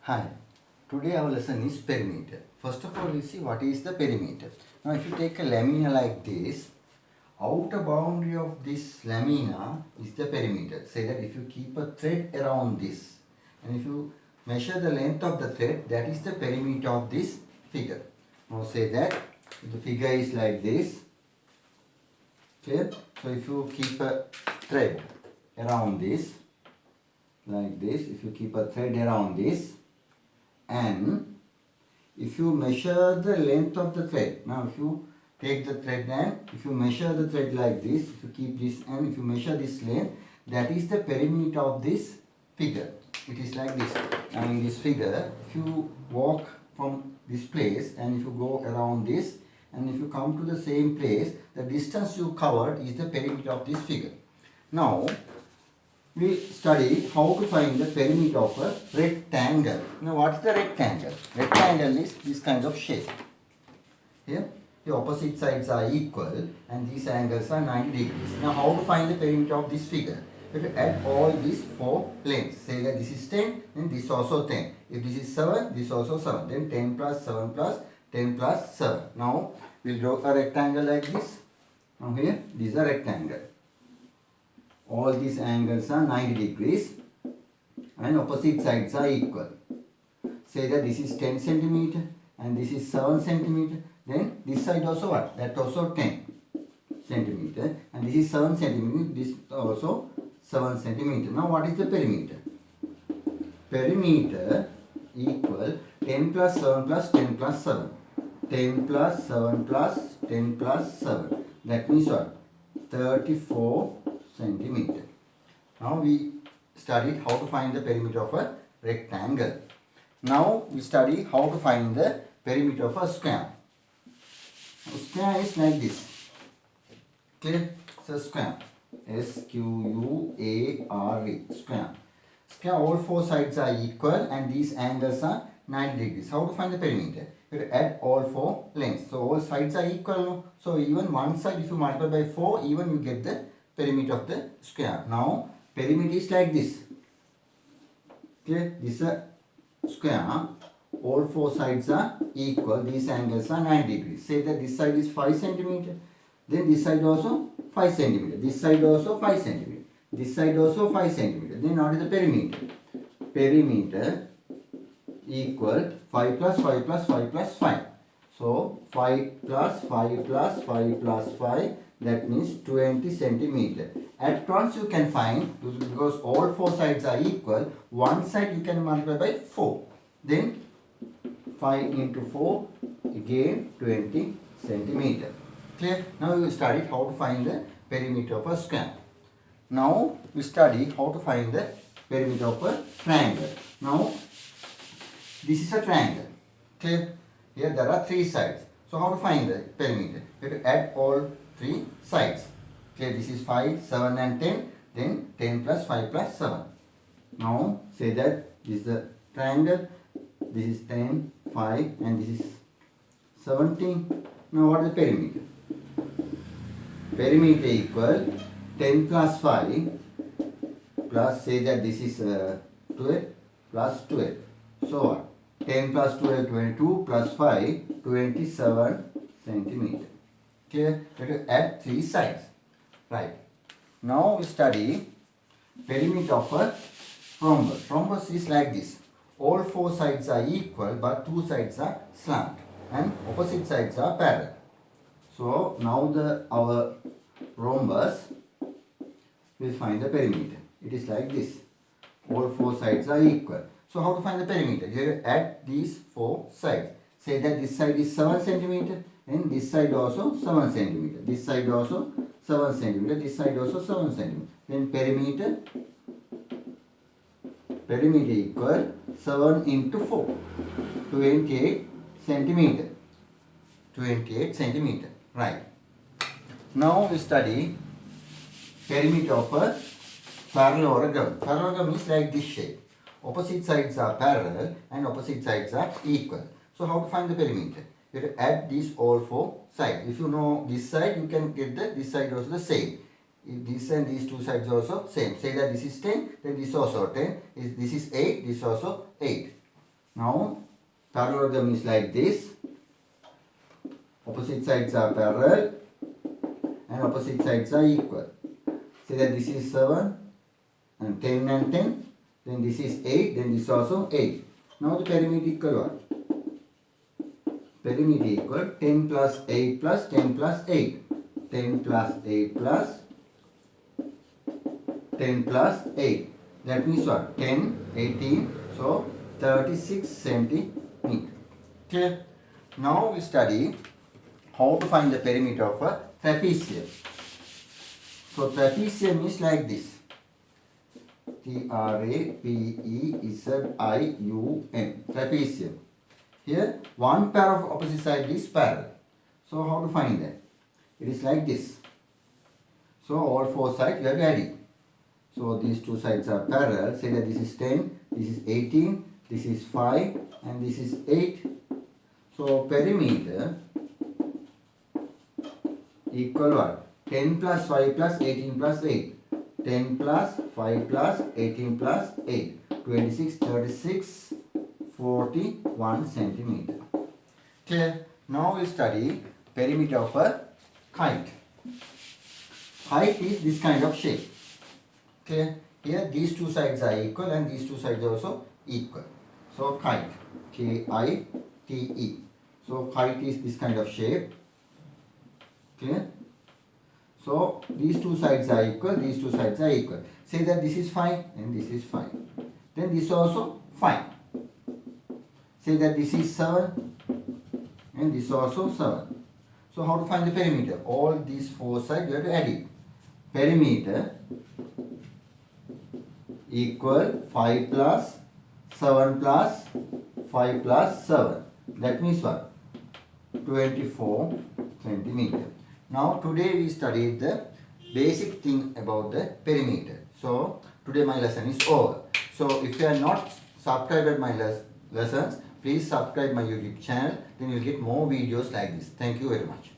Hi, today our lesson is perimeter. First of all, we see what is the perimeter. Now, if you take a lamina like this, outer boundary of this lamina is the perimeter. Say that if you keep a thread around this and if you measure the length of the thread, that is the perimeter of this figure. Now, say that the figure is like this. Clear? So, if you keep a thread around this, like this, if you keep a thread around this, and if you measure the length of the thread, now if you take the thread and if you measure the thread like this, if you keep this and if you measure this length, that is the perimeter of this figure. It is like this. Now in this figure, if you walk from this place and if you go around this and if you come to the same place, the distance you covered is the perimeter of this figure. Now we study how to find the perimeter of a rectangle. Now what is the rectangle? Rectangle is this kind of shape. Here the opposite sides are equal and these angles are 90 degrees. Now how to find the perimeter of this figure? We have to add all these four lengths. Say that this is 10, then this also 10. If this is 7, this also 7. Then 10 plus 7 plus 10 plus 7. Now we will draw a rectangle like this. Now here this is a rectangle. All these angles are 90 degrees and opposite sides are equal. Say that this is 10 centimeter and this is 7 centimeter. Then this side also what? That also 10 centimeter and this is 7 centimeter. This also 7 centimeter. Now what is the perimeter? Perimeter equal 10 plus 7 plus 10 plus 7. 10 plus 7 plus 10 plus 7. That means what? 34 centimeter. Now we studied how to find the perimeter of a rectangle. Now we study how to find the perimeter of a square. A square is like this. Clear? It's a square. S-Q-U-A-R-E. Square. Square, all four sides are equal and these angles are 90 degrees. How to find the perimeter? You have to add all four lengths. So all sides are equal. No? So even one side, if you multiply by 4, even you get the perimeter of the square. Now perimeter is like this. Okay, this is a square. All four sides are equal. These angles are 90 degrees. Say that this side is 5 centimeter. Then this side also 5 centimeter. This side also 5 centimeter. This side also 5 centimeter. Then what is the perimeter? Perimeter equal 5 plus 5 plus 5 plus 5. So 5 plus 5 plus 5 plus 5. That means 20 centimeter. At once you can find, because all four sides are equal, one side you can multiply by 4. Then 5 into 4, again 20 centimeter. Clear? Now we study how to find the perimeter of a square. Now we study how to find the perimeter of a triangle. Now this is a triangle. Clear? Here there are three sides. So how to find the perimeter? We have to add all three sides. Okay, this is 5, 7 and 10. Then 10 plus 5 plus 7. Now say that this is the triangle. This is 10, 5 and this is 17. Now what is the perimeter? Perimeter equal 10 plus 5 plus, say that this is 12 plus 12. So what? 10 plus 12, 22 plus 5, 27 centimeter. Clear? We have to add three sides. Right. Now we study perimeter of a rhombus. Rhombus is like this. All four sides are equal but two sides are slant and opposite sides are parallel. So now our rhombus will find the perimeter. It is like this. All four sides are equal. So how to find the perimeter? You have to add these four sides. Say that this side is 7 centimeter and this side also 7 centimeter. This side also 7 centimeter. This side also 7 centimeter. Then perimeter equal 7 into 4. 28 centimeter. 28 centimeter. Right. Now we study perimeter of a parallelogram. Parallelogram is like this shape. Opposite sides are parallel and opposite sides are equal. So how to find the perimeter? You have to add these all four sides. If you know this side, you can get this side also the same. If this and these two sides also same. Say that this is 10, then this also 10. If this is 8, this also 8. Now parallelogram is like this. Opposite sides are parallel and opposite sides are equal. Say that this is 7 and 10 and 10. Then this is 8. Then this is also 8. Now the perimeter equal what? Perimeter equal 10 plus 8 plus 10 plus 8. 10 plus 8 plus 10 plus 8. That means what? 10, 18, so 36 centimeter. Clear? Now we study how to find the perimeter of a trapezium. So trapezium is like this. Trapezium. Trapezium. Here one pair of opposite side is parallel. So how to find that? It is like this. So all four sides you have to add it. So these two sides are parallel. Say that this is 10, this is 18, this is 5 and this is 8. So perimeter equal what? 10 plus 5 plus 18 plus 8. 10 plus 5 plus 18 plus 8. 26, 36, 41 centimeter. Clear? Now we study perimeter of a kite. Kite is this kind of shape. Clear? Here these two sides are equal and these two sides are also equal. So kite. K-I-T-E. So kite is this kind of shape. Clear? So these two sides are equal, these two sides are equal. Say that this is 5 and this is 5. Then this is also 5. Say that this is 7 and this is also 7. So how to find the perimeter? All these four sides you have to add it. Perimeter equal 5 plus 7 plus 5 plus 7. That means what? 24 centimeter. Now today we studied the basic thing about the perimeter. So today my lesson is over. So if you are not subscribed my lessons, please subscribe my YouTube channel. Then you will get more videos like this. Thank you very much.